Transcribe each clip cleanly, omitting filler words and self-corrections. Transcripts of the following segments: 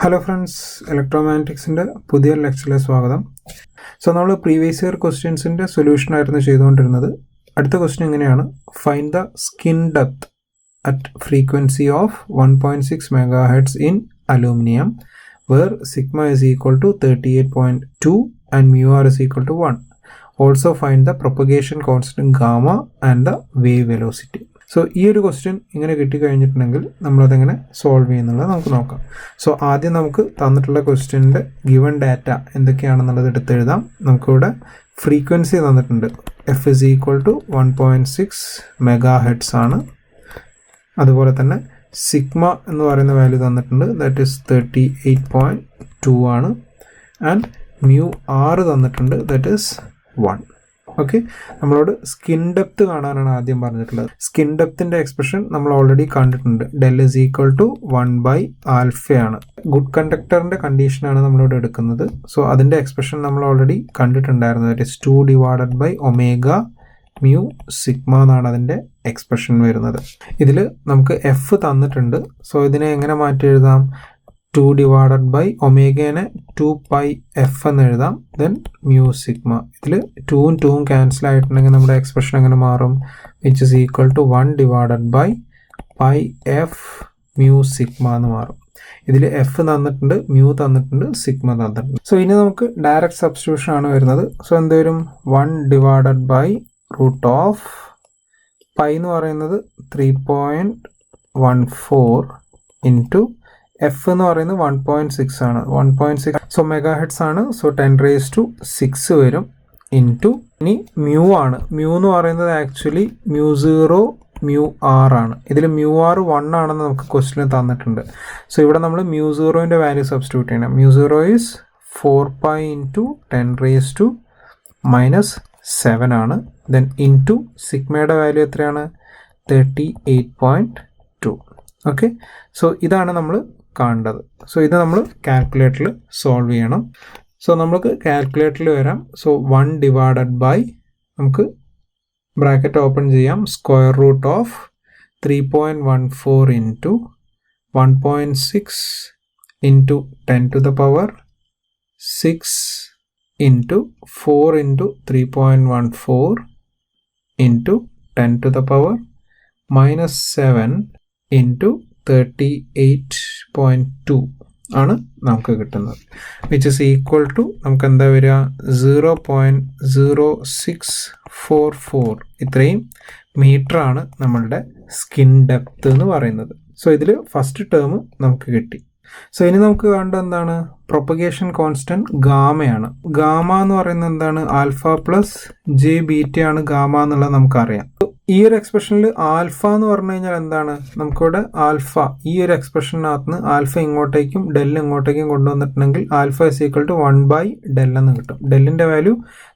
Hello friends, Electromagnetics in the പുതിയ ലെക്ചറിലെ സ്വാഗതം. So നമ്മൾ പ്രീവിയസ് ഇയർ ക്വസ്റ്റ്യൻസിൻ്റെ സൊല്യൂഷൻ ആയിരുന്നു ചെയ്തുകൊണ്ടിരുന്നത്. അടുത്ത ക്വസ്റ്റ്യൻ ഇങ്ങനെയാണ്: find the skin depth at frequency of 1.6 MHz in aluminium where sigma is equal to 38.2 and mu r is equal to 1. Also find the propagation constant gamma and the wave velocity. So ഈ ഒരു question ഇങ്ങനെ കിട്ടിക്കഴിഞ്ഞിട്ടുണ്ടെങ്കിൽ നമ്മളതെങ്ങനെ solve ചെയ്യുന്നുള്ളത് നമുക്ക് നോക്കാം. So ആദ്യം നമുക്ക് തന്നിട്ടുള്ള ക്വസ്റ്റ്യൻ്റെ given data എന്തൊക്കെയാണെന്നുള്ളത് എടുത്തെഴുതാം. നമുക്കിവിടെ frequency തന്നിട്ടുണ്ട്, F is equal to 1.6 MHz ആണ്. അതുപോലെ തന്നെ സിഗ്മ എന്ന് പറയുന്ന വാല്യൂ തന്നിട്ടുണ്ട്, ദാറ്റ് ഈസ് 38.2 ആണ്. ആൻഡ് മ്യൂ ആറ് തന്നിട്ടുണ്ട്, ദാറ്റ് ഈസ് 1. ഓക്കെ, നമ്മളോട് സ്കിൻ ഡെപ്ത് കാണാനാണ് ആദ്യം പറഞ്ഞിട്ടുള്ളത്. സ്കിൻ ഡെപ്തിൻ്റെ എക്സ്പ്രഷൻ നമ്മൾ ഓൾറെഡി കണ്ടിട്ടുണ്ട്, ഡെൽ ഇസ് ഈക്വൽ ടു 1/α ആണ്. ഗുഡ് കണ്ടക്ടറിൻ്റെ കണ്ടീഷനാണ് നമ്മളിവിടെ എടുക്കുന്നത്. സോ അതിൻ്റെ എക്സ്പ്രഷൻ നമ്മൾ ഓൾറെഡി കണ്ടിട്ടുണ്ടായിരുന്നു, ദാറ്റ് ഇസ് 2/ω മ്യൂ സിഗ്മ എന്നാണ് അതിൻ്റെ എക്സ്പ്രഷൻ വരുന്നത്. ഇതിൽ നമുക്ക് എഫ് തന്നിട്ടുണ്ട്. സോ ഇതിനെ എങ്ങനെ മാറ്റി എഴുതാം? 2/ω-നെ 2πf എന്ന് എഴുതാം. Then mu sigma. ഇതിൽ 2ഉം 2ഉം ക്യാൻസൽ ആയിട്ടുണ്ടെങ്കിൽ നമ്മുടെ എക്സ്പ്രഷൻ എങ്ങനെ മാറും? Which is equal to 1/πf mu sigma എന്ന് മാറും. ഇതിൽ എഫ് തന്നിട്ടുണ്ട്, മ്യൂ തന്നിട്ടുണ്ട്, സിഗ്മ തന്നിട്ടുണ്ട്. സോ ഇനി നമുക്ക് ഡയറക്റ്റ് സബ്സ്റ്റിറ്റ്യൂഷൻ ആണ് വരുന്നത്. സോ എന്ത് വരും? 1/√of പൈ എന്ന് പറയുന്നത് 3.14 ഇൻറ്റു എഫ് എന്ന് പറയുന്നത് 1.6 ആണ്. 1.6 സോ മെഗാഹെഡ്സ് ആണ്. സോ 10⁻6 വരും ഇൻറ്റു, ഇനി മ്യൂ ആണ്. മ്യൂ എന്ന് പറയുന്നത് ആക്ച്വലി μ0 μr ആണ്. ഇതിൽ μr 1 ആണെന്ന് നമുക്ക് ക്വസ്റ്റ്യൻ തന്നിട്ടുണ്ട്. സോ ഇവിടെ നമ്മൾ μ0ൻ്റെ വാല്യൂ സബ്സ്റ്റിറ്റ്യൂട്ട് ചെയ്യണം. μ0 ഈസ് 4π ഇൻറ്റു 10⁻⁻7 ആണ്. ദെൻ ഇൻറ്റു സിഗ്മയുടെ വാല്യൂ എത്രയാണ്? 38.2. ഓക്കെ, സോ ഇതാണ് നമ്മൾ കാണേണ്ടത്. സോ ഇത് നമ്മൾ കാൽക്കുലേറ്ററിൽ സോൾവ് ചെയ്യണം. സോ നമുക്ക് കാൽക്കുലേറ്ററിൽ വരാം. സോ 1/ നമുക്ക് ബ്രാക്കറ്റ് ഓപ്പൺ ചെയ്യാം, √of 3.14 into 1.6 into 10⁻6 into 4 into 3.14 into 10⁻⁻7 into 38.2 ആണ് നമുക്ക് കിട്ടുന്നത്. വിച്ച് ഇസ് ഈക്വൽ ടു നമുക്ക് എന്താ വരിക? 0.0644 ഇത്രയും മീറ്ററാണ് നമ്മളുടെ സ്കിൻ ഡെപ്ത് എന്ന് പറയുന്നത്. സോ ഇതിൽ ഫസ്റ്റ് ടേം നമുക്ക് കിട്ടി. സോ ഇനി നമുക്ക് കാണേണ്ടത് എന്താണ്? Propagation constant ഗാമയാണ്. ഗാമ എന്ന് പറയുന്നത് എന്താണ്? ആൽഫ പ്ലസ് ജെ ബീറ്റ ആണ് ഗാമ എന്നുള്ളത് നമുക്കറിയാം. ഈ ഒരു എക്സ്പ്രഷനിൽ ആൽഫ എന്ന് പറഞ്ഞു കഴിഞ്ഞാൽ എന്താണ്? നമുക്കിവിടെ ആൽഫ ഈ ഒരു എക്സ്പ്രഷനകത്ത് നിന്ന് ആൽഫ ഇങ്ങോട്ടേക്കും ഡെൽ ഇങ്ങോട്ടേക്കും കൊണ്ടുവന്നിട്ടുണ്ടെങ്കിൽ alpha is equal to 1/del എന്ന് കിട്ടും. ഡെല്ലിൻ്റെ വാല്യൂ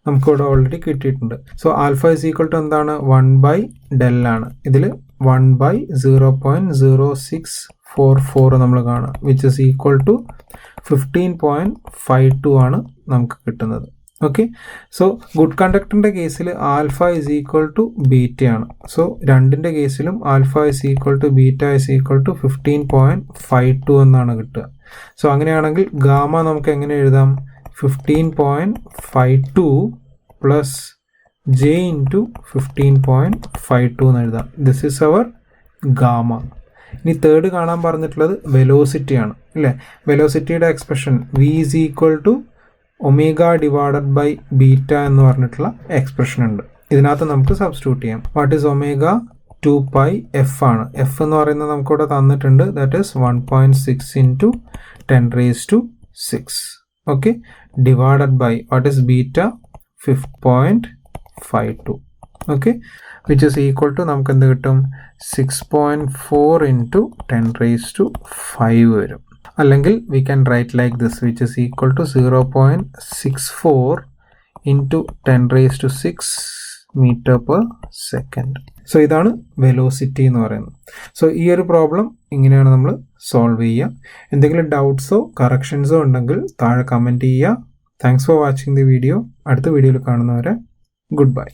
നമുക്കിവിടെ ഓൾറെഡി കിട്ടിയിട്ടുണ്ട്. So alpha is equal to എന്താണ്? 1/del ആണ്. ഇതിൽ 1/0.0644 നമ്മൾ കാണാം, വിച്ച് ഇസ് ഈക്വൽ ടു 15.52 ആണ് നമുക്ക് കിട്ടുന്നത്. ഓക്കെ, സോ ഗുഡ് കണ്ടക്ടറിൻ്റെ കേസിൽ alpha is equal to beta ആണ്. സോ രണ്ടിൻ്റെ കേസിലും alpha is equal to beta is equal to 15.52 എന്നാണ് കിട്ടുക. സോ അങ്ങനെയാണെങ്കിൽ ഗാമ നമുക്ക് എങ്ങനെ എഴുതാം? 15.52 പ്ലസ് ജെ ഇൻറ്റു 15.52 എന്ന് എഴുതാം. This is our gamma. ഇനി തേർഡ് കാണാൻ പറഞ്ഞിട്ടുള്ളത് വെലോസിറ്റി ആണ്, അല്ലേ? വെലോസിറ്റിയുടെ expression V is equal to ω/β എന്ന് പറഞ്ഞിട്ടുള്ള എക്സ്പ്രഷൻ ഉണ്ട്. ഇതിനകത്ത് നമുക്ക് സബ്സ്റ്റിറ്റ്യൂട്ട് ചെയ്യാം. What is omega? 2πf ആണ്. എഫ് എന്ന് പറയുന്നത് നമുക്കിവിടെ തന്നിട്ടുണ്ട്, that is 1.6 into 10⁻6. Okay, divided by what is beta? 5.52. Okay, which is equal to നമുക്ക് എന്ത് കിട്ടും? 6.4 ഇൻറ്റു 10⁻5 വരും. അല്ലെങ്കിൽ we can write like this, which is equal to 0.64 into 10⁻6 m/s. So ഇതാണ് വെലോസിറ്റി എന്ന് പറയുന്നത്. സോ ഈ ഒരു പ്രോബ്ലം ഇങ്ങനെയാണ് നമ്മൾ സോൾവ് ചെയ്യുക. എന്തെങ്കിലും ഡൗട്ട്സോ കറക്ഷൻസോ ഉണ്ടെങ്കിൽ താഴെ കമൻറ്റ് ചെയ്യുക. Thanks for watching the video. അടുത്ത വീഡിയോയിൽ കാണുന്നവരെ ഗുഡ് ബൈ.